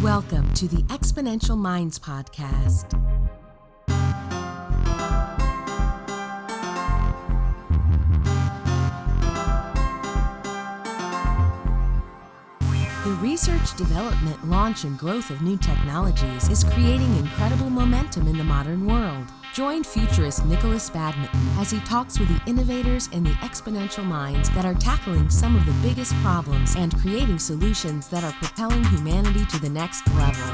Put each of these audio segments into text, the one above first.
Welcome to the Exponential Minds podcast. The research, development, launch, and growth of new technologies is creating incredible momentum in the modern world. Join futurist Nikolas Badminton as he talks with the innovators and the exponential minds that are tackling some of the biggest problems and creating solutions that are propelling humanity to the next level.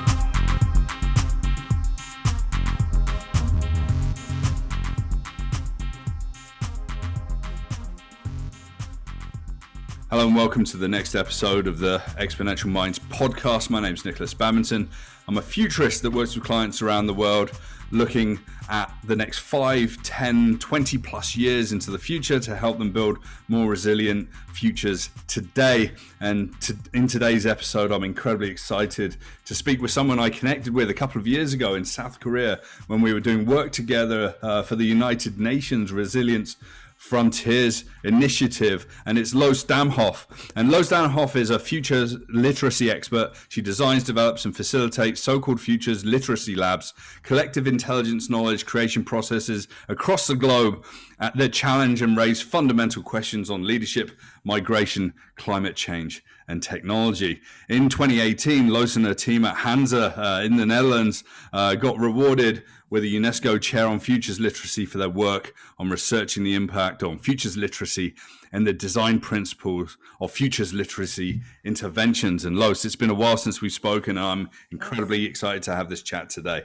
Hello and welcome to the next episode of the Exponential Minds podcast. My name is Nikolas Badminton. I'm a futurist that works with clients around the world looking at the next 5, 10, 20 plus years into the future to help them build more resilient futures today. And in today's episode, I'm incredibly excited to speak with someone I connected with a couple of years ago in South Korea when we were doing work together for the United Nations Resilience Frontiers Initiative, and it's Loes Damhof. And Loes Damhof is a futures literacy expert. She designs, develops, and facilitates so-called futures literacy labs, collective intelligence knowledge creation processes across the globe that challenge and raise fundamental questions on leadership, migration, climate change, and technology. In 2018, Loes and her team at Hanze in the Netherlands got rewarded with a UNESCO Chair on Futures Literacy for their work on researching the impact on futures literacy and the design principles of futures literacy interventions. And Loes, it's been a while since we've spoken. I'm incredibly excited to have this chat today.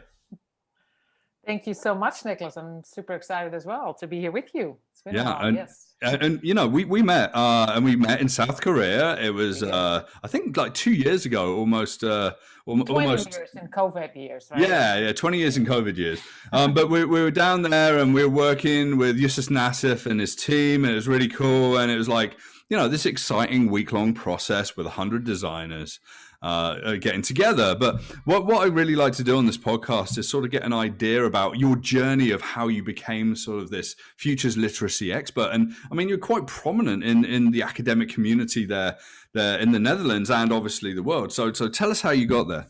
Thank you so much, Nicholas. I'm super excited as well to be here with you. It's been a while, yes. And you know, we met in South Korea. It was I think like 2 years ago, almost 20 years in COVID years, right? Yeah, 20 years in COVID years. But we were down there and we were working with Yusuf Nassif and his team, and it was really cool. And it was like, you know, this exciting week-long process with 100 designers getting together. But what I really like to do on this podcast is sort of get an idea about your journey of how you became sort of this futures literacy expert. And I mean, you're quite prominent in the academic community there in the Netherlands and obviously the world. So tell us how you got there.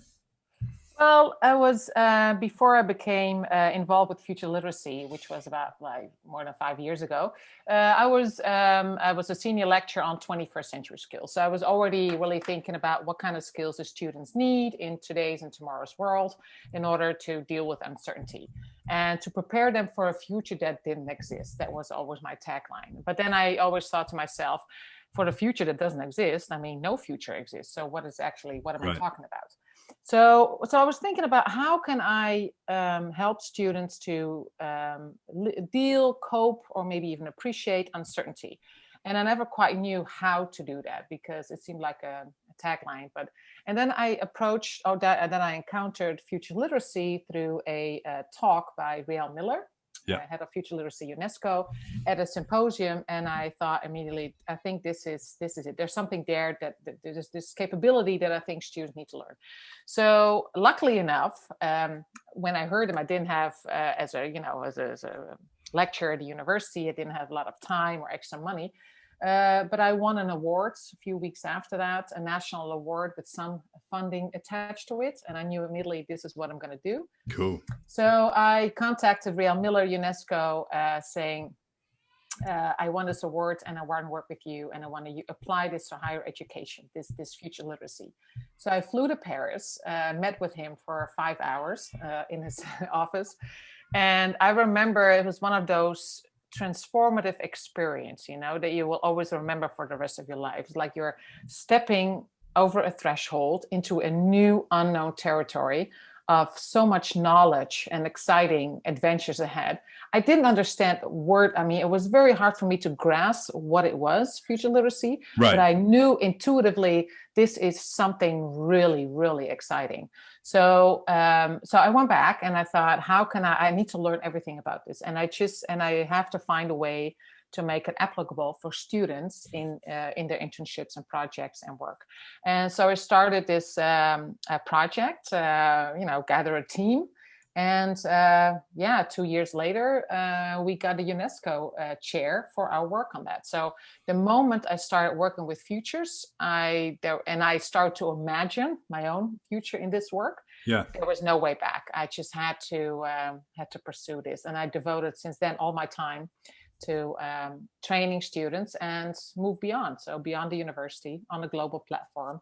Well, I was before I became involved with future literacy, which was about like more than 5 years ago. I was a senior lecturer on 21st century skills. So I was already really thinking about what kind of skills the students need in today's and tomorrow's world in order to deal with uncertainty and to prepare them for a future that didn't exist. That was always my tagline. But then I always thought to myself, for the future that doesn't exist, I mean, no future exists. So what am I talking about? So I was thinking about how can I help students to deal, cope, or maybe even appreciate uncertainty. And I never quite knew how to do that because it seemed like a tagline. And then I encountered future literacy through a talk by Riel Miller, head of Future Literacy UNESCO, at a symposium, and I thought immediately, I think this is it. There's something there that there's this capability that I think students need to learn. So luckily enough, when I heard him, I didn't have as a lecturer at the university, I didn't have a lot of time or extra money. But I won an award a few weeks after that, a national award with some funding attached to it. And I knew immediately this is what I'm going to do. Cool. So I contacted Riel Miller, UNESCO, saying, I won this award and I want to work with you and I want to apply this to higher education, this future literacy. So I flew to Paris, met with him for 5 hours in his office. And I remember it was one of those transformative experience, you know, that you will always remember for the rest of your life. It's like you're stepping over a threshold into a new unknown territory of so much knowledge and exciting adventures ahead. I didn't understand the word. I mean, it was very hard for me to grasp what it was, future literacy, but I knew intuitively this is something really, really exciting. So I went back and I thought, how can I need to learn everything about this. And I have to find a way to make it applicable for students in their internships and projects and work. And so I started this project, gather a team And 2 years later, we got a UNESCO chair for our work on that. So the moment I started working with futures, I started to imagine my own future in this work. Yeah. There was no way back. I just had to pursue this, and I devoted since then all my time to training students and move beyond. So beyond the university on a global platform,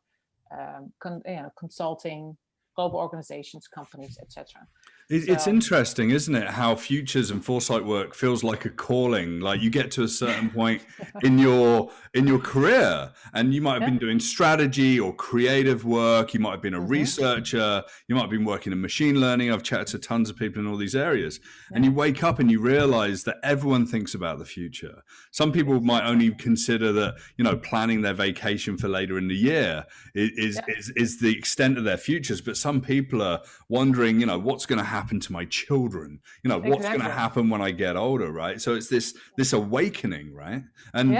consulting, global organizations, companies, etc. It's interesting, isn't it, how futures and foresight work feels like a calling. Like you get to a certain point in your career, and you might have been doing strategy or creative work. You might have been a researcher. You might have been working in machine learning. I've chatted to tons of people in all these areas, and you wake up and you realize that everyone thinks about the future. Some people might only consider that planning their vacation for later in the year is the extent of their futures, but some people are wondering, what's going to happen to my children, what's going to happen when I get older, right? So it's this awakening, right? And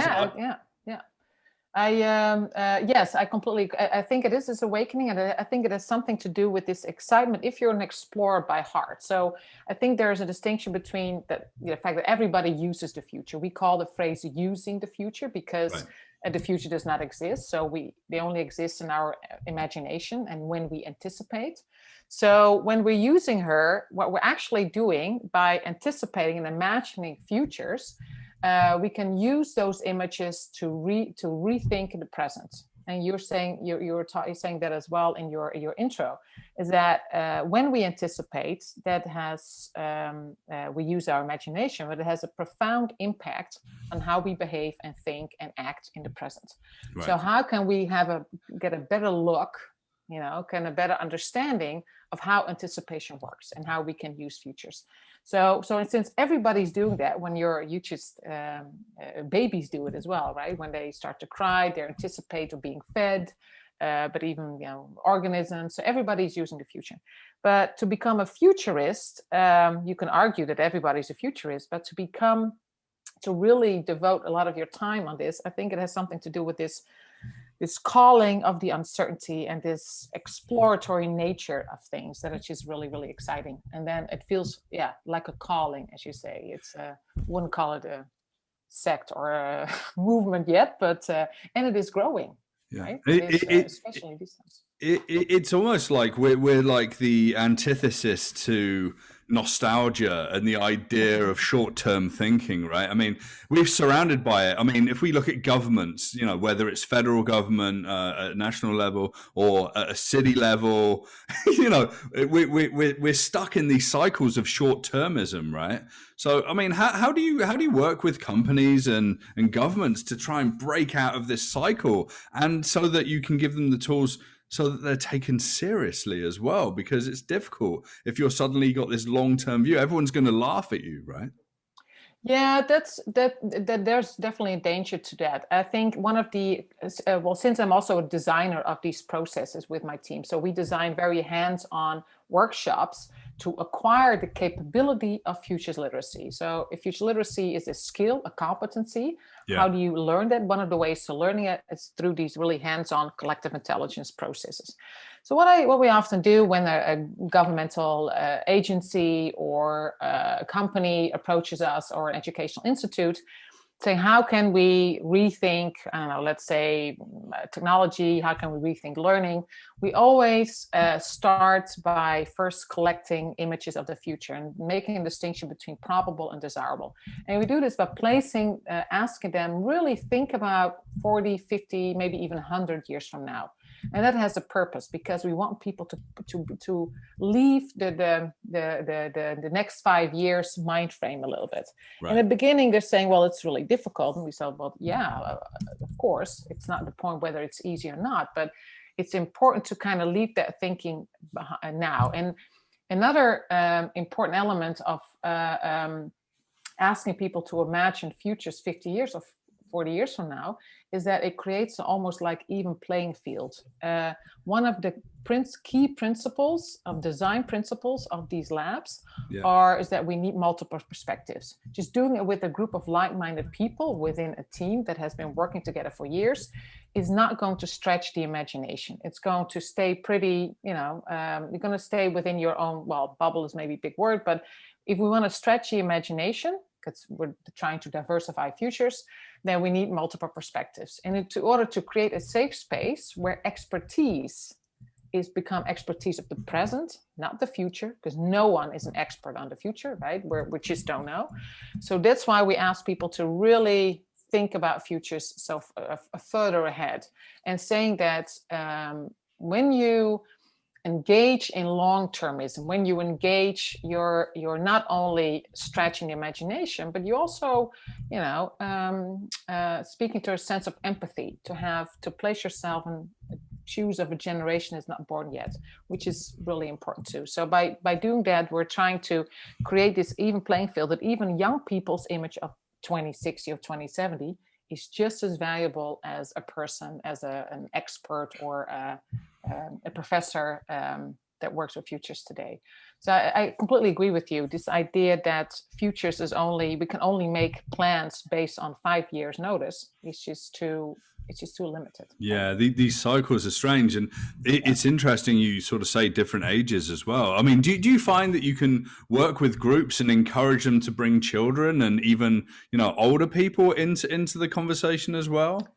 I completely, I think it is this awakening, and I think it has something to do with this excitement if you're an explorer by heart. So I think there's a distinction between the fact that everybody uses the future. We call the phrase using the future because the future does not exist. So they only exist in our imagination and when we anticipate. So when we're using her, what we're actually doing by anticipating and imagining futures, we can use those images to rethink the present. And you're saying you're saying that as well in your intro, is that when we anticipate, that has we use our imagination, but it has a profound impact on how we behave and think and act in the present. Right. So how can we get a better look, a better understanding of how anticipation works and how we can use futures. So since everybody's doing that, babies do it as well, right? When they start to cry, they anticipate of being fed, but even organisms. So everybody's using the future. But to become a futurist, you can argue that everybody's a futurist, but to really devote a lot of your time on this, I think it has something to do with this calling of the uncertainty and this exploratory nature of things that are just really, really exciting. And then it feels, like a calling, as you say. It's wouldn't call it a sect or a movement yet, but and it is growing, right? Especially these times. It's almost like we're like the antithesis to nostalgia and the idea of short-term thinking, right? I mean, we're surrounded by it. I mean, if we look at governments, whether it's federal government at national level or at a city level, we're stuck in these cycles of short-termism, right? So, I mean, how do you work with companies and governments to try and break out of this cycle, and so that you can give them the tools so that they're taken seriously as well? Because it's difficult if you're suddenly got this long-term view. Everyone's going to laugh at you, right? Yeah, that there's definitely a danger to that. I think one of the since I'm also a designer of these processes with my team, so we design very hands-on workshops to acquire the capability of futures literacy. So if future literacy is a skill, a competency, how do you learn that? One of the ways to learning it is through these really hands-on collective intelligence processes. So what we often do when a governmental agency or a company approaches us, or an educational institute, saying, how can we rethink, let's say technology, how can we rethink learning? We always start by first collecting images of the future and making a distinction between probable and desirable. And we do this by asking them, really think about 40, 50, maybe even 100 years from now. And that has a purpose, because we want people to leave the next 5 years mind frame a little bit. Right. In the beginning, they're saying, well, it's really difficult. And we said, well, of course, it's not the point whether it's easy or not, but it's important to kind of leave that thinking behind now. And another important element of asking people to imagine futures 50 years or 40 years from now is that it creates almost like even playing field. One of the key principles of design principles of these labs is that we need multiple perspectives. Just doing it with a group of like-minded people within a team that has been working together for years is not going to stretch the imagination. It's going to stay pretty, you're going to stay within your own, bubble is maybe a big word, but if we want to stretch the imagination, because we're trying to diversify futures, then we need multiple perspectives. And in order to create a safe space where expertise is become expertise of the present, not the future, because no one is an expert on the future, right? We just don't know. So that's why we ask people to really think about futures so further ahead, and saying that when you engage in long-termism, when you engage, you're not only stretching the imagination, but you also, speaking to a sense of empathy, to place yourself in the shoes of a generation that's not born yet, which is really important too. So by doing that, we're trying to create this even playing field that even young people's image of 2060 or 2070 is just as valuable as a person, as an expert or a professor that works with futures today. So I completely agree with you. This idea that futures we can only make plans based on 5 years notice is just too limited. Yeah, these cycles are strange, and it's interesting you sort of say different ages as well. I mean, do you find that you can work with groups and encourage them to bring children and even older people into the conversation as well?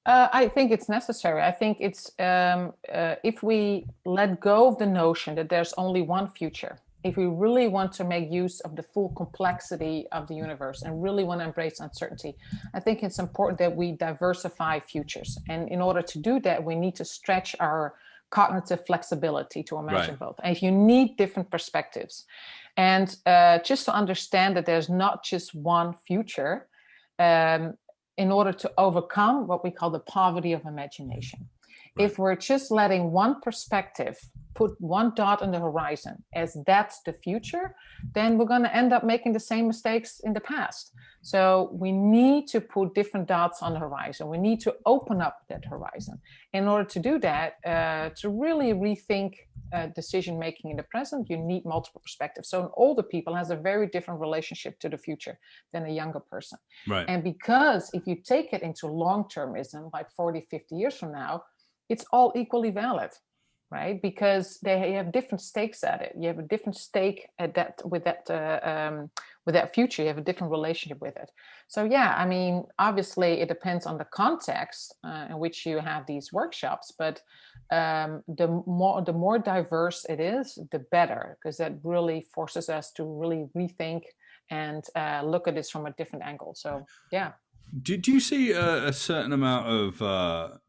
I think it's necessary. I think it's if we let go of the notion that there's only one future, if we really want to make use of the full complexity of the universe and really want to embrace uncertainty, I think it's important that we diversify futures. And in order to do that, we need to stretch our cognitive flexibility to imagine both. And if you need different perspectives, and just to understand that there's not just one future, in order to overcome what we call the poverty of imagination. If we're just letting one perspective put one dot on the horizon as that's the future, then we're going to end up making the same mistakes in the past. So we need to put different dots on the horizon. We need to open up that horizon. In order to do that, to really rethink decision making in the present, you need multiple perspectives. So an older people has a very different relationship to the future than a younger person. Right. And because if you take it into long-termism, like 40, 50 years from now, it's all equally valid, right? Because they have different stakes at it. You have a different stake at that with that future. You have a different relationship with it. So yeah, I mean, obviously it depends on the context in which you have these workshops, but the more diverse it is, the better, because that really forces us to really rethink and look at this from a different angle. So yeah. Do you see a certain amount of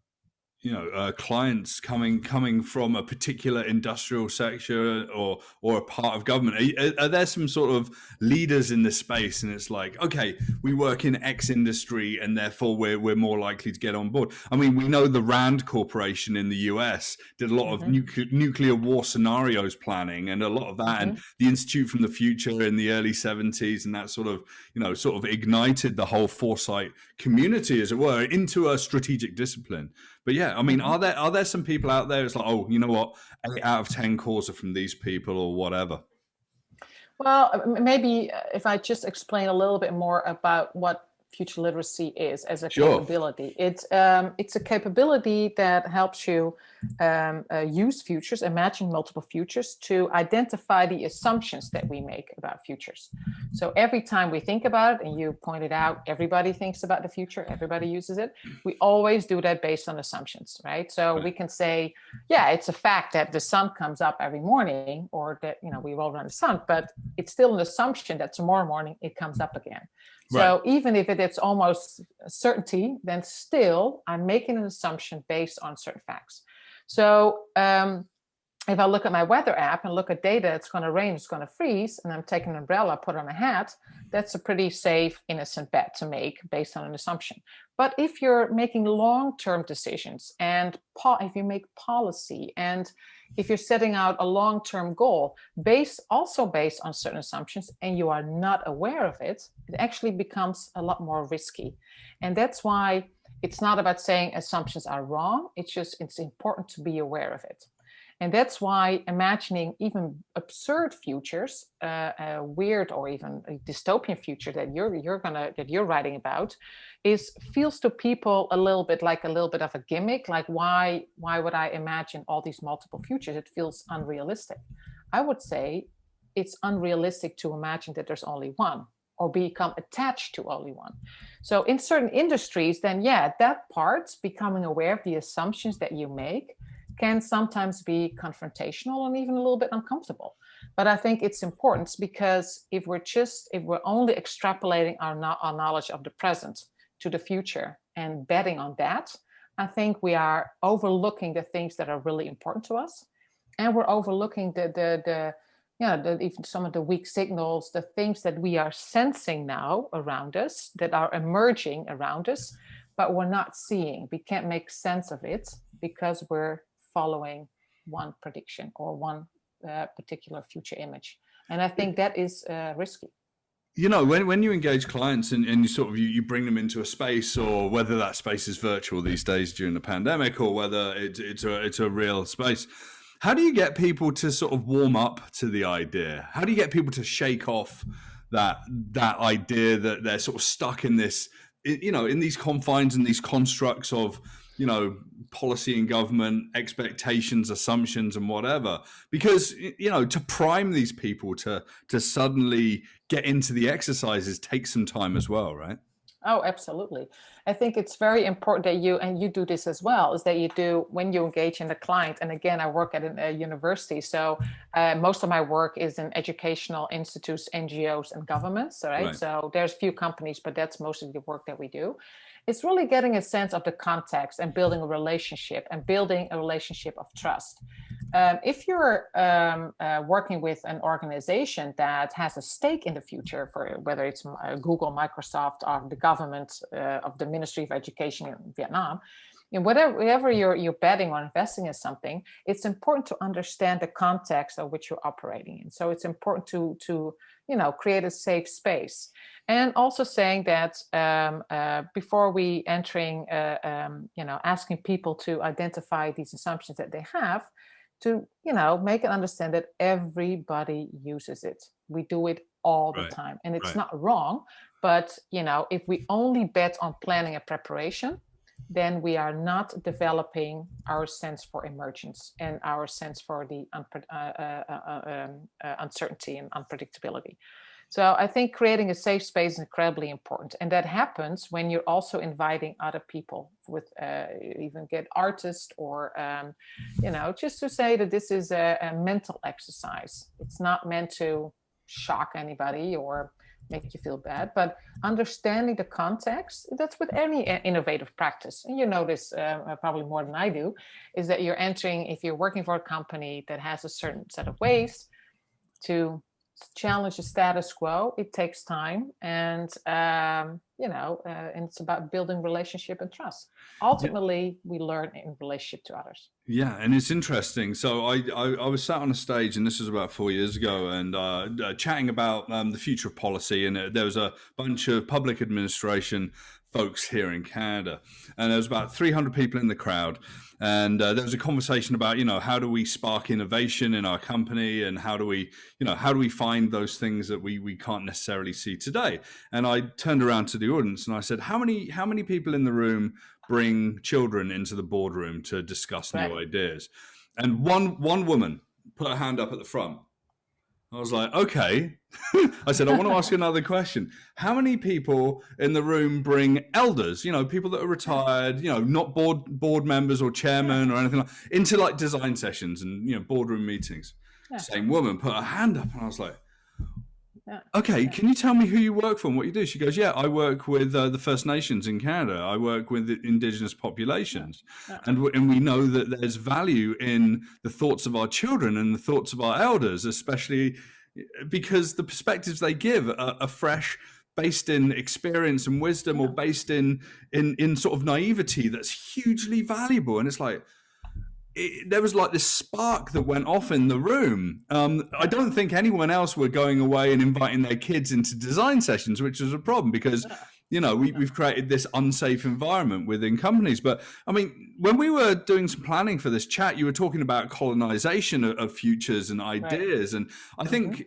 clients coming from a particular industrial sector or a part of government? Are there some sort of leaders in this space, and it's like, okay, we work in X industry and therefore we're more likely to get on board? I mean, we know the Rand Corporation in the US did a lot of nuclear war scenarios planning, and a lot of that, and the Institute from the Future in the early 70s, and that sort of ignited the whole foresight community, as it were, into a strategic discipline. But yeah, I mean, are there some people out there? It's like, oh, you know what, 8 out of 10 calls are from these people or whatever. Well, maybe if I just explain a little bit more about what future literacy is as a capability. It's a capability that helps you use futures, imagine multiple futures, to identify the assumptions that we make about futures. So every time we think about it, and you pointed out, everybody thinks about the future, everybody uses it. We always do that based on assumptions, right? So we can say, yeah, it's a fact that the sun comes up every morning, or that, we roll around the sun, but it's still an assumption that tomorrow morning it comes up again. So even if it's almost a certainty, then still I'm making an assumption based on certain facts. So if I look at my weather app and look at data, it's going to rain, it's going to freeze, and I'm taking an umbrella, put on a hat, that's a pretty safe, innocent bet to make based on an assumption. But if you're making long-term decisions, and if you make policy, and if you're setting out a long-term goal based on certain assumptions, and you are not aware of it, it actually becomes a lot more risky. And that's why It's not about saying assumptions are wrong. It's important to be aware of it. And that's why imagining even absurd futures, a weird or even a dystopian future that you're writing about, feels to people a little bit of a gimmick. Like why would I imagine all these multiple futures? It feels unrealistic. I would say it's unrealistic to imagine that there's only one, or become attached to only one. So in certain industries, then that part, becoming aware of the assumptions that you make, can sometimes be confrontational and even a little bit uncomfortable. But I think it's important, because if we're only extrapolating our knowledge of the present to the future and betting on that, I think we are overlooking the things that are really important to us, and we're overlooking even some of the weak signals, the things that we are sensing now around us, that are emerging around us, but we're not seeing. We can't make sense of it because we're following one prediction or one particular future image. And I think that is risky. You know, when you engage clients and you bring them into a space, or whether that space is virtual these days during the pandemic, or whether it's a real space, how do you get people to sort of warm up to the idea? How do you get people to shake off that idea that they're sort of stuck in this, in these confines and these constructs of, policy and government, expectations, assumptions, and whatever? Because, to prime these people to suddenly get into the exercises takes some time as well, right? Oh, absolutely. I think it's very important that you do this as well, is that you do when you engage in the client. And again, I work at a university, so most of my work is in educational institutes, NGOs, and governments, right? So there's few companies, but that's mostly the work that we do. It's really getting a sense of the context and building a relationship of trust. If you're working with an organization that has a stake in the future, for whether it's Google, Microsoft, or the government of the Ministry of Education in Vietnam, whatever you're betting or investing in something, it's important to understand the context of which you're operating in. So it's important to create a safe space. And also saying that before we entering, asking people to identify these assumptions that they have, to make it understand that everybody uses it. We do it all the time, and it's not wrong. But if we only bet on planning and preparation, then we are not developing our sense for emergence and our sense for the uncertainty and unpredictability. So I think creating a safe space is incredibly important. And that happens when you're also inviting other people, with even get artists or, just to say that this is a mental exercise. It's not meant to shock anybody or make you feel bad, but understanding the context, that's with any innovative practice. And you know this probably more than I do, is that you're entering, if you're working for a company that has a certain set of ways to challenge the status quo, it takes time, and and it's about building relationship and trust. Ultimately, we learn in relationship to others. Yeah, and it's interesting. So I was sat on a stage, and this was about 4 years ago, and chatting about the future of policy, and there was a bunch of public administration folks here in Canada, and there was about 300 people in the crowd, and there was a conversation about how do we spark innovation in our company, and how do we find those things that we can't necessarily see today. And I turned around to the audience and I said, how many people in the room bring children into the boardroom to discuss new ideas? And one woman put her hand up at the front. I was like, okay. I said, I want to ask another question. How many people in the room bring elders, people that are retired, not board members or chairmen or anything like, into like design sessions and, boardroom meetings? Yeah. Same woman put her hand up, and I was like, okay, can you tell me who you work for and what you do? She goes, I work with the First Nations in Canada. I work with Indigenous populations. And we know that there's value in the thoughts of our children and the thoughts of our elders, especially because the perspectives they give are fresh, based in experience and wisdom, or based in sort of naivety that's hugely valuable. And it's like, there was like this spark that went off in the room. I don't think anyone else were going away and inviting their kids into design sessions, which was a problem, because we've created this unsafe environment within companies. But I mean, when we were doing some planning for this chat, you were talking about colonization of futures and ideas. Right. And I think,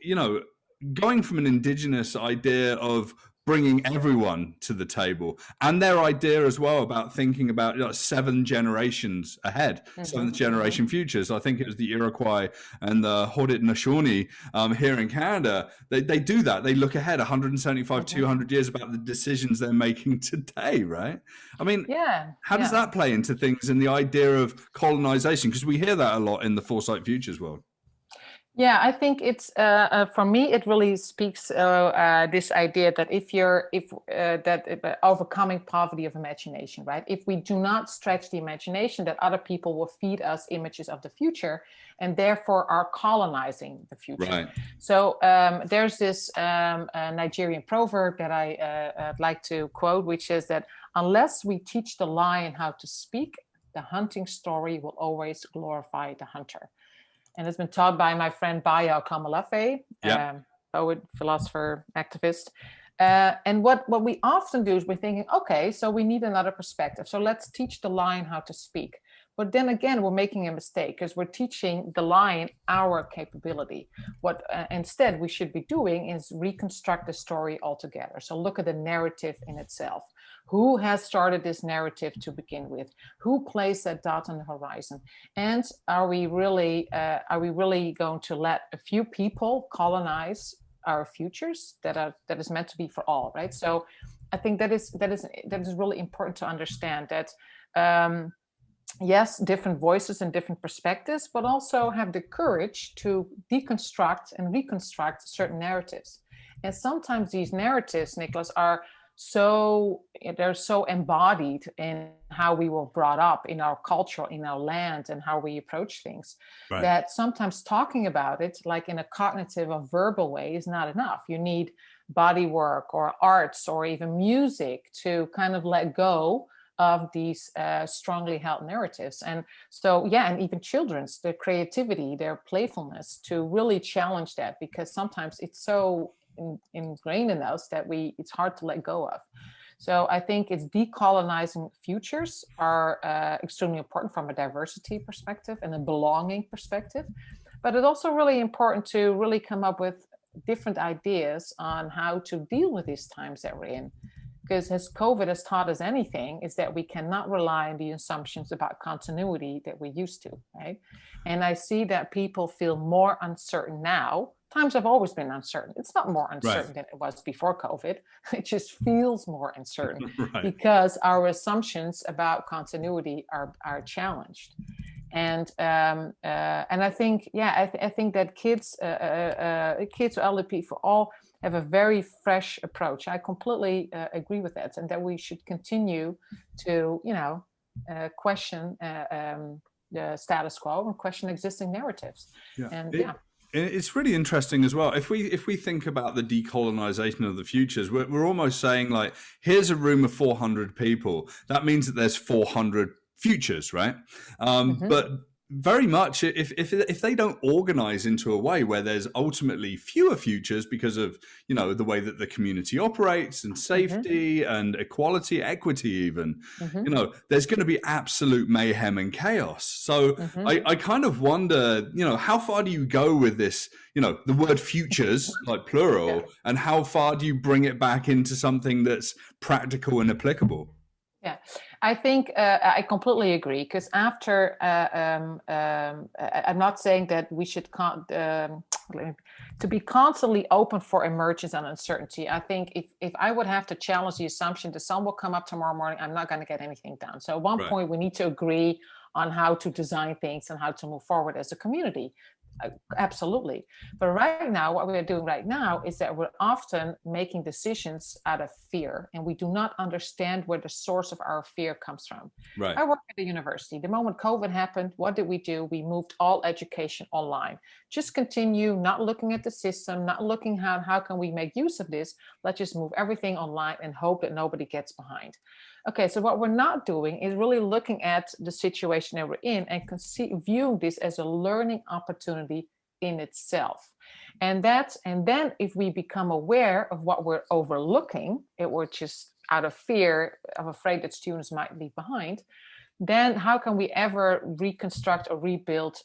going from an indigenous idea of bringing everyone to the table, and their idea as well about thinking about 7 generations ahead, 7th generation futures. I think it was the Iroquois and the Haudenosaunee here in Canada. They do that. They look ahead 175, 200 years about the decisions they're making today, right? I mean, how does that play into things in the idea of colonization? Because we hear that a lot in the foresight futures world. Yeah, I think it's for me. It really speaks this idea that overcoming poverty of imagination, right? If we do not stretch the imagination, that other people will feed us images of the future, and therefore are colonizing the future. Right. So there's this Nigerian proverb that I'd like to quote, which is that unless we teach the lion how to speak, the hunting story will always glorify the hunter. And it's been taught by my friend Bayo Kamalafe, poet, philosopher, activist. And what we often do is we're thinking, okay, so we need another perspective. So let's teach the lion how to speak. But then again, we're making a mistake because we're teaching the lion our capability. What instead we should be doing is reconstruct the story altogether. So look at the narrative in itself. Who has started this narrative to begin with? Who placed that dot on the horizon? And are we really going to let a few people colonize our futures that is meant to be for all, right? So I think that is really important to understand that. Yes, different voices and different perspectives, but also have the courage to deconstruct and reconstruct certain narratives. And sometimes these narratives, Nikolas, they're so embodied in how we were brought up, in our culture, in our land, and how we approach things, that sometimes talking about it, like in a cognitive or verbal way, is not enough. You need body work or arts or even music to kind of let go of these strongly held narratives. And so, and even children's, their creativity, their playfulness, to really challenge that, because sometimes it's so ingrained in us that it's hard to let go of. So I think it's decolonizing futures are extremely important from a diversity perspective and a belonging perspective. But it's also really important to really come up with different ideas on how to deal with these times that we're in. Because as COVID has taught us anything, is that we cannot rely on the assumptions about continuity that we used to, right? And I see that people feel more uncertain now. Times have always been uncertain. It's not more uncertain than it was before COVID. It just feels more uncertain because our assumptions about continuity are challenged. And I think, I think that kids, elderly people, all have a very fresh approach. I completely agree with that, and that we should continue to, question the status quo and question existing narratives. It's really interesting as well. If we think about the decolonization of the futures, we're almost saying, like, here's a room of 400 people. That means that there's 400 futures, right? But very much, if they don't organize into a way where there's ultimately fewer futures because of the way that the community operates and safety and equity even, there's going to be absolute mayhem and chaos. So I kind of wonder, how far do you go with this, the word futures, like plural, and how far do you bring it back into something that's practical and applicable? Yeah, I think I completely agree, because after, I'm not saying that we should to be constantly open for emergence and uncertainty. I think if I would have to challenge the assumption the sun will come up tomorrow morning, I'm not going to get anything done. So at one point we need to agree on how to design things and how to move forward as a community. Absolutely. But right now, what we're doing right now is that we're often making decisions out of fear, and we do not understand where the source of our fear comes from. Right. I work at a university. The moment COVID happened, what did we do? We moved all education online. Just continue not looking at the system, not looking how can we make use of this. Let's just move everything online and hope that nobody gets behind. Okay, so what we're not doing is really looking at the situation that we're in and viewing this as a learning opportunity in itself. And then if we become aware of what we're overlooking, we're just out of fear, of afraid that students might leave behind, then how can we ever reconstruct or rebuild,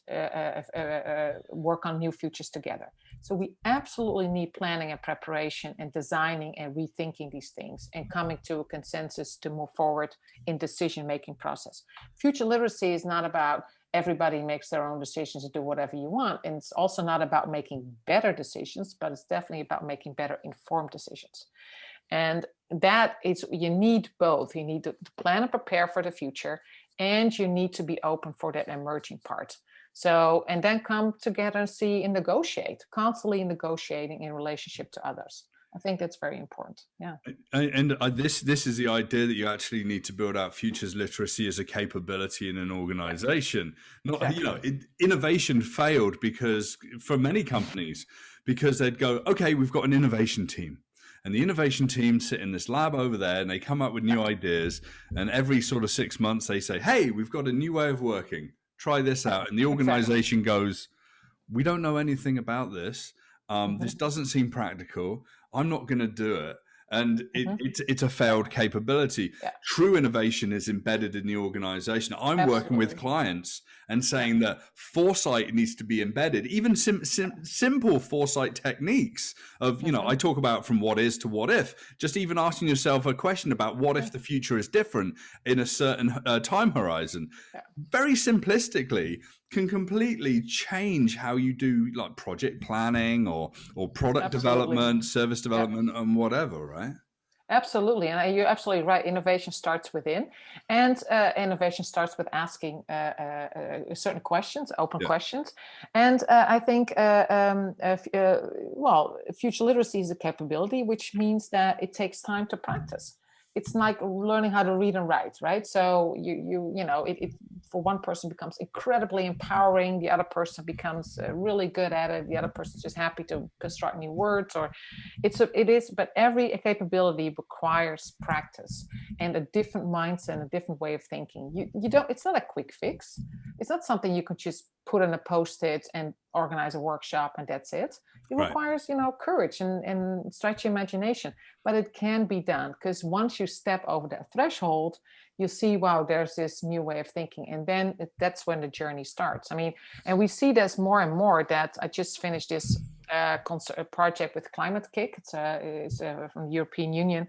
work on new futures together? So we absolutely need planning and preparation and designing and rethinking these things and coming to a consensus to move forward in decision-making process. Future literacy is not about everybody makes their own decisions and do whatever you want. And it's also not about making better decisions, but it's definitely about making better informed decisions. And that is, you need both. You need to plan and prepare for the future, and you need to be open for that emerging part. So, and then come together and see and negotiate, constantly negotiating in relationship to others. I think that's very important. Yeah. And this is the idea that you actually need to build out futures literacy as a capability in an organization. Not, exactly. Innovation failed because for many companies, because they'd go, okay, we've got an innovation team. And the innovation team sit in this lab over there and they come up with new ideas. And every sort of 6 months they say, hey, we've got a new way of working. Try this out. And the organization goes, we don't know anything about this. This doesn't seem practical. I'm not going to do it. And it's a failed capability. Yeah. True innovation is embedded in the organization. I'm working with clients and saying that foresight needs to be embedded, even simple foresight techniques of, I talk about from what is to what if, just even asking yourself a question about what if the future is different in a certain time horizon. Yeah. Very simplistically, can completely change how you do like project planning or product development, service development, and whatever, right? Absolutely. And you're absolutely right. Innovation starts within, and innovation starts with asking certain questions, open questions. And I think, future literacy is a capability, which means that it takes time to practice. It's like learning how to read and write, right? So it for one person becomes incredibly empowering. The other person becomes really good at it. The other person's just happy to construct new words, or it is. But every capability requires practice and a different mindset and a different way of thinking. You don't. It's not a quick fix. It's not something you can just put in a Post-it and organize a workshop and that's it. It requires, courage and stretch your imagination, but it can be done, because once you step over that threshold, you see, wow, there's this new way of thinking. And then that's when the journey starts. I mean, and we see this more and more. That I just finished this project with Climate Kick. It's from the European Union,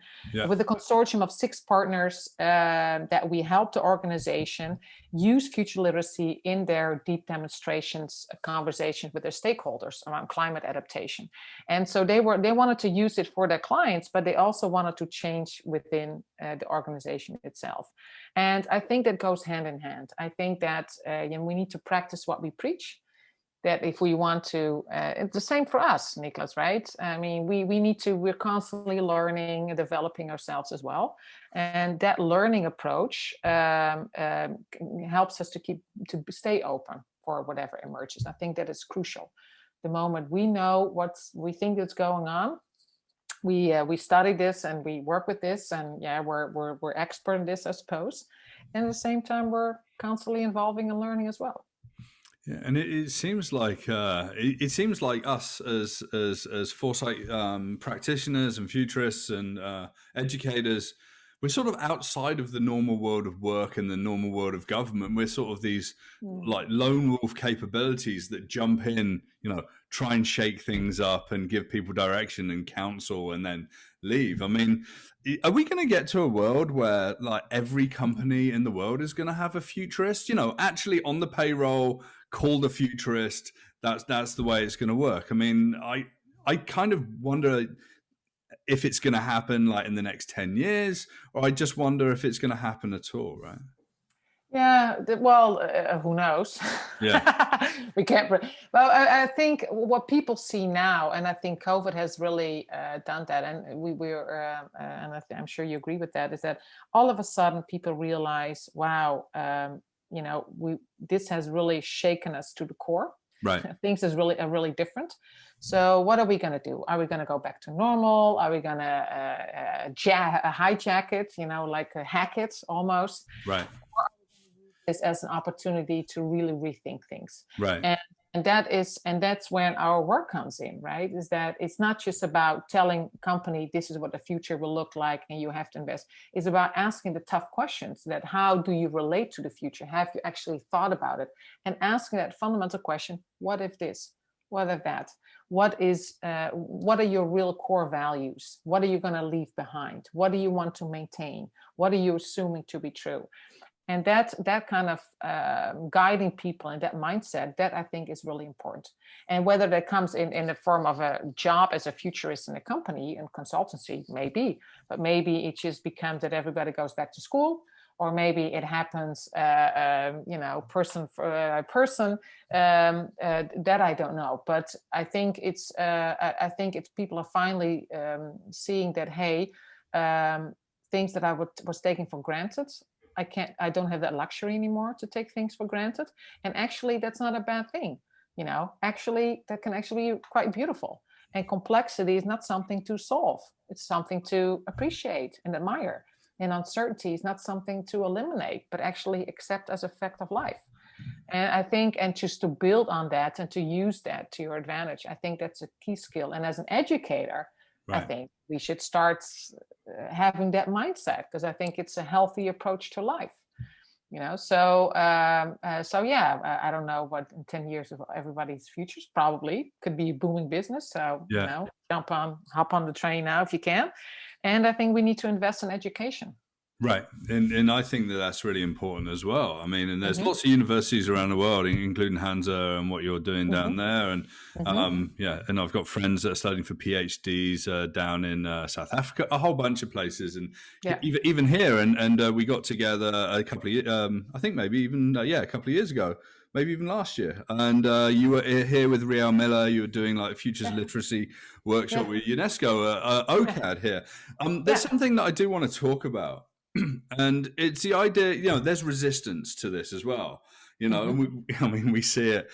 with a consortium of 6 partners that we help the organization use future literacy in their deep demonstrations, conversations with their stakeholders around climate adaptation. And so they wanted to use it for their clients, but they also wanted to change within the organization itself. And I think that goes hand in hand. I think that we need to practice what we preach. That if we want to, it's the same for us, Nikolas, right? I mean, we're constantly learning and developing ourselves as well. And that learning approach helps us to stay open for whatever emerges. I think that is crucial. The moment we know what we think is going on, we study this and we work with this, and we're expert in this, I suppose. And at the same time, we're constantly evolving and learning as well. Yeah, and it seems like us as foresight practitioners and futurists and educators, we're sort of outside of the normal world of work and the normal world of government. We're sort of these like lone wolf capabilities that jump in, try and shake things up and give people direction and counsel and then leave. I mean, are we going to get to a world where like every company in the world is going to have a futurist, actually on the payroll, called a futurist? That's the way it's going to work. I mean, I kind of wonder if it's going to happen like in the next 10 years, or I just wonder if it's going to happen at all, right? Yeah, who knows? Yeah, we can't. Well, I think what people see now, and I think COVID has really done that, and I'm sure you agree with that, is that all of a sudden people realize, wow, this has really shaken us to the core. Right. Things are really different. So what are we going to do? Are we going to go back to normal? Are we going to hijack it, like hack it almost? Right. Or are we going to use this as an opportunity to really rethink things? Right. And And that's when our work comes in, right? Is that it's not just about telling company this is what the future will look like and you have to invest. It's about asking the tough questions, that how do you relate to the future? Have you actually thought about it? And asking that fundamental question, what if this? What if that? What are your real core values? What are you going to leave behind? What do you want to maintain? What are you assuming to be true? And that kind of guiding people in that mindset, that I think is really important. And whether that comes in the form of a job as a futurist in a company and consultancy, maybe, but maybe it just becomes that everybody goes back to school, or maybe it happens, person for person. That I don't know, but I think it's people are finally seeing that, hey, things that I was taking for granted. I don't have that luxury anymore to take things for granted. And actually, that's not a bad thing. Actually, that can actually be quite beautiful. And complexity is not something to solve. It's something to appreciate and admire. And uncertainty is not something to eliminate, but actually accept as a fact of life. And I think, and just to build on that and to use that to your advantage, I think that's a key skill. And as an educator, right. I think we should start having that mindset, because I think it's a healthy approach to life. So yeah, I don't know what in 10 years of everybody's futures probably could be a booming business. So hop on the train now if you can. And I think we need to invest in education. Right. And I think that's really important as well. I mean, and there's lots of universities around the world, including Hanze and what you're doing down there. And and I've got friends that are studying for PhDs down in South Africa, a whole bunch of places. And even here. And we got together a couple of, I think maybe even, a couple of years ago, maybe even last year. And you were here with Riel Miller. You were doing like a futures literacy workshop with UNESCO, OCAD here. There's something that I do want to talk about. And it's the idea, there's resistance to this as well, and we see it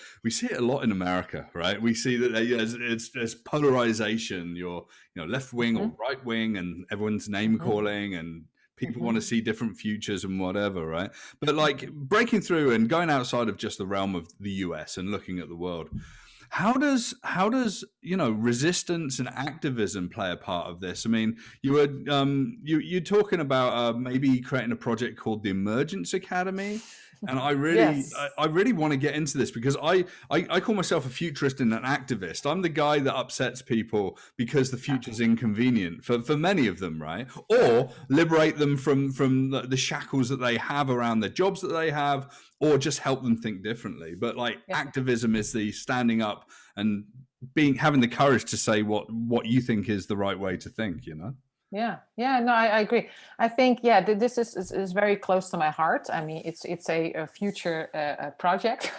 a lot in America, right? We see that there's polarization, you're left wing or right wing, and everyone's name calling, and people want to see different futures and whatever, right? But like breaking through and going outside of just the realm of the US and looking at the world, how does resistance and activism play a part of this? I mean, you were you're talking about maybe creating a project called the Emergence Academy, and I really want to get into this, because I call myself a futurist and an activist. I'm the guy that upsets people because the future's inconvenient for many of them, right? Or liberate them from the shackles that they have around the jobs that they have, or just help them think differently. But activism is the standing up and having the courage to say what you think is the right way to think, Yeah, no, I agree. I think, this is very close to my heart. I mean, it's a future project.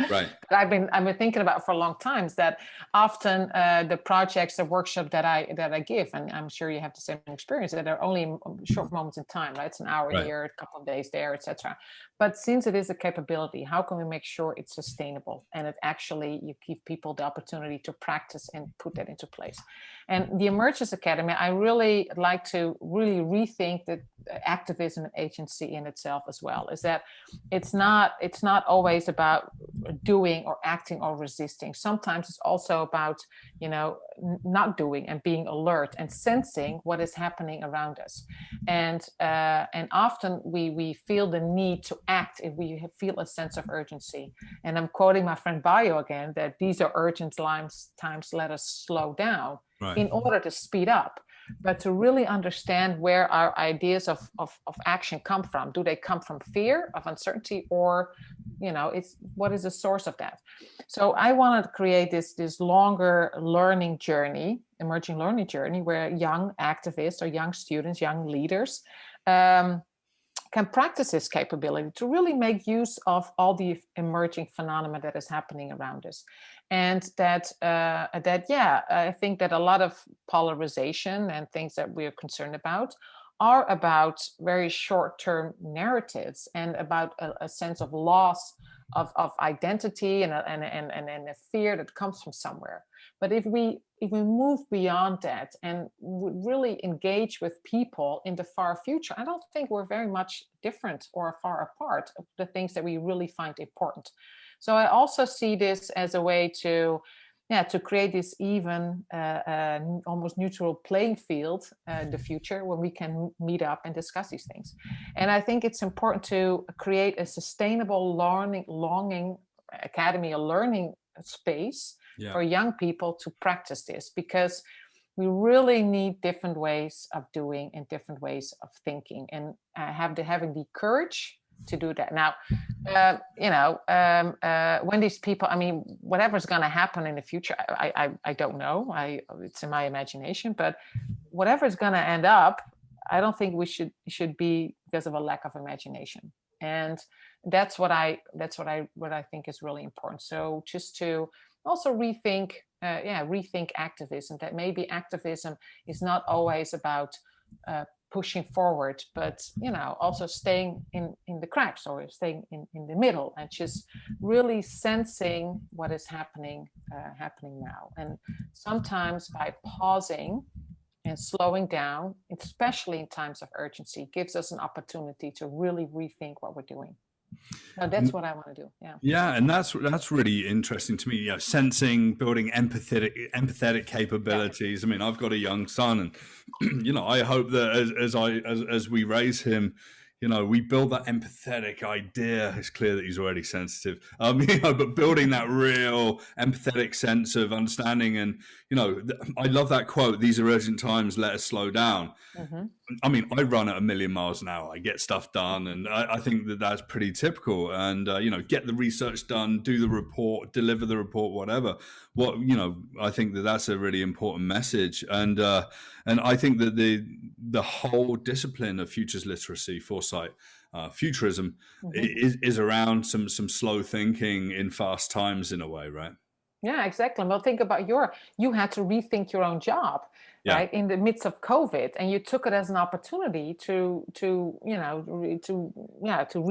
Right. That I've been thinking about for a long time. Is that often the projects, the workshop that I give, and I'm sure you have the same experience, that are only short moments in time. Right? It's an hour here, a couple of days there, etc. But since it is a capability, how can we make sure it's sustainable and it actually you give people the opportunity to practice and put that into place? And the Emergence Academy, I really like to really rethink the activism and agency in itself as well. Is that it's not always about doing or acting or resisting. Sometimes it's also about not doing and being alert and sensing what is happening around us. And often we feel the need to act if we feel a sense of urgency. And I'm quoting my friend Bayo again, that these are urgent times, let us slow down in order to speed up. But to really understand where our ideas of action come from. Do they come from fear of uncertainty, or what is the source of that? So I wanted to create this longer learning journey, emerging learning journey, where young activists or young students, young leaders can practice this capability to really make use of all the emerging phenomena that is happening around us. And I think that a lot of polarization and things that we're concerned about are about very short-term narratives and about a sense of loss of identity and a fear that comes from somewhere. But if we move beyond that and really engage with people in the far future, I don't think we're very much different or far apart of the things that we really find important. So I also see this as a way to create this even, almost neutral playing field in the future when we can meet up and discuss these things. And I think it's important to create a sustainable learning academy, a learning space for young people to practice this, because we really need different ways of doing and different ways of thinking, and having the courage to do that. Now, when these people, I mean, whatever's going to happen in the future, I don't know. It's in my imagination, but whatever's going to end up, I don't think we should be because of a lack of imagination. And that's what I think is really important. So just to also rethink activism, that maybe activism is not always about pushing forward, but also staying in the cracks or staying in the middle and just really sensing what is happening now. And sometimes by pausing and slowing down, especially in times of urgency, gives us an opportunity to really rethink what we're doing. So that's what I want to do. Yeah, and that's really interesting to me. Sensing, building empathetic capabilities. I mean, I've got a young son, and I hope that as we raise him, we build that empathetic idea. It's clear that he's already sensitive, but building that real empathetic sense of understanding. And, I love that quote, "These are urgent times, let us slow down." Mm-hmm. I mean, I run at 1,000,000 miles an hour. I get stuff done. And I think that that's pretty typical. And, get the research done, do the report, deliver the report, whatever. I think that that's a really important message. And I think that the whole discipline of futures literacy, foresight, futurism is around some slow thinking in fast times in a way, right? Yeah, exactly. Well, think about you had to rethink your own job, right, in the midst of COVID, and you took it as an opportunity to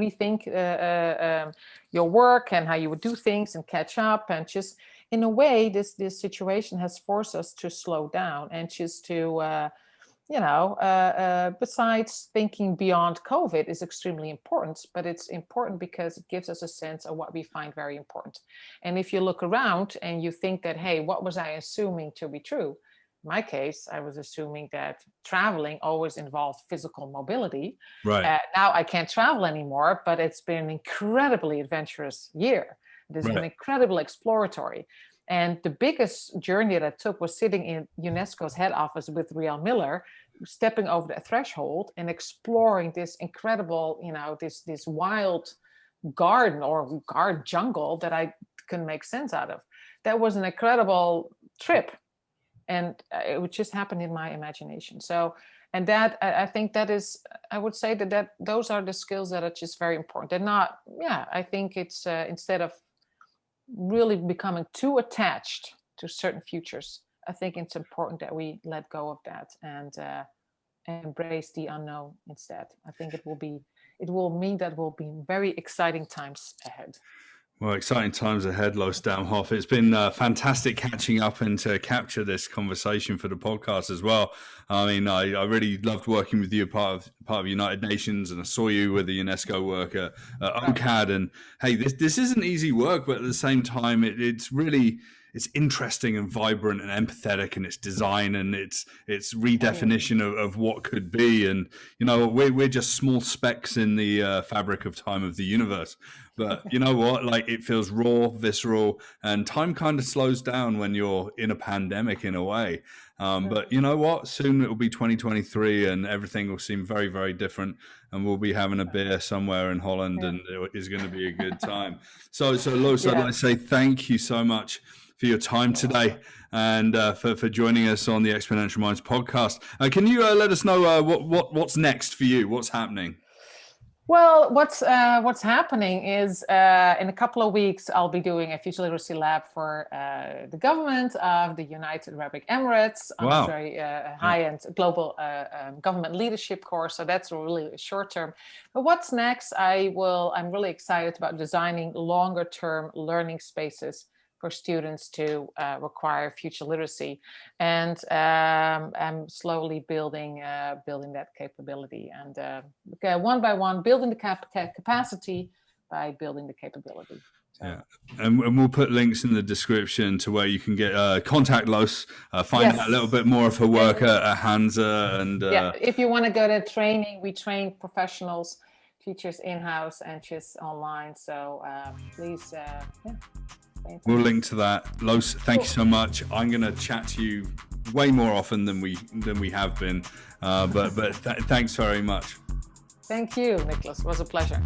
rethink your work and how you would do things and catch up, and just in a way, this situation has forced us to slow down and just to besides thinking beyond COVID is extremely important, but it's important because it gives us a sense of what we find very important. And if you look around and you think that, hey, what was I assuming to be true? In my case, I was assuming that traveling always involved physical mobility. Right. Now I can't travel anymore, but it's been an incredibly adventurous year. It has been incredibly exploratory. And the biggest journey that I took was sitting in UNESCO's head office with Riel Miller, stepping over the threshold and exploring this incredible, this wild garden or guard jungle that I couldn't make sense out of. That was an incredible trip. And it would just happen in my imagination. So, and that, I think that is, I would say that those are the skills that are just very important. They're not, I think it's instead of really becoming too attached to certain futures, I think it's important that we let go of that and embrace the unknown instead. I think it will mean that will be very exciting times ahead. Well, exciting times ahead, Loes Damhof. It's been fantastic catching up and to capture this conversation for the podcast as well. I mean, I really loved working with you, part of United Nations, and I saw you with the UNESCO work at OCAD. And hey, this isn't easy work, but at the same time, it's interesting and vibrant and empathetic in its design and its redefinition of what could be. And we're just small specks in the fabric of time of the universe. But you know what? Like, it feels raw, visceral, and time kind of slows down when you're in a pandemic in a way. But you know what? Soon it will be 2023 and everything will seem very, very different. And we'll be having a beer somewhere in Holland and it is going to be a good time. So Loes, I'd like to say thank you so much for your time today and for joining us on the Exponential Minds podcast. Can you let us know what's next for you? What's happening? Well, what's happening is in a couple of weeks I'll be doing a future literacy lab for the government of the United Arab Emirates on Wow. a very high-end global government leadership course. So that's really short term. But what's next? I'm really excited about designing longer-term learning spaces for students to require future literacy, and I'm slowly building that capability, and one by one, building the capacity by building the capability. So. Yeah, and we'll put links in the description to where you can get contact Loes, find out a little bit more of her work at Hanze, and if you want to go to training, we train professionals, teachers in-house and just online. So please, we'll link to that. Loes, thank you so much. I'm going to chat to you way more often than we have been, but thanks very much. Thank you, Nikolas. It was a pleasure.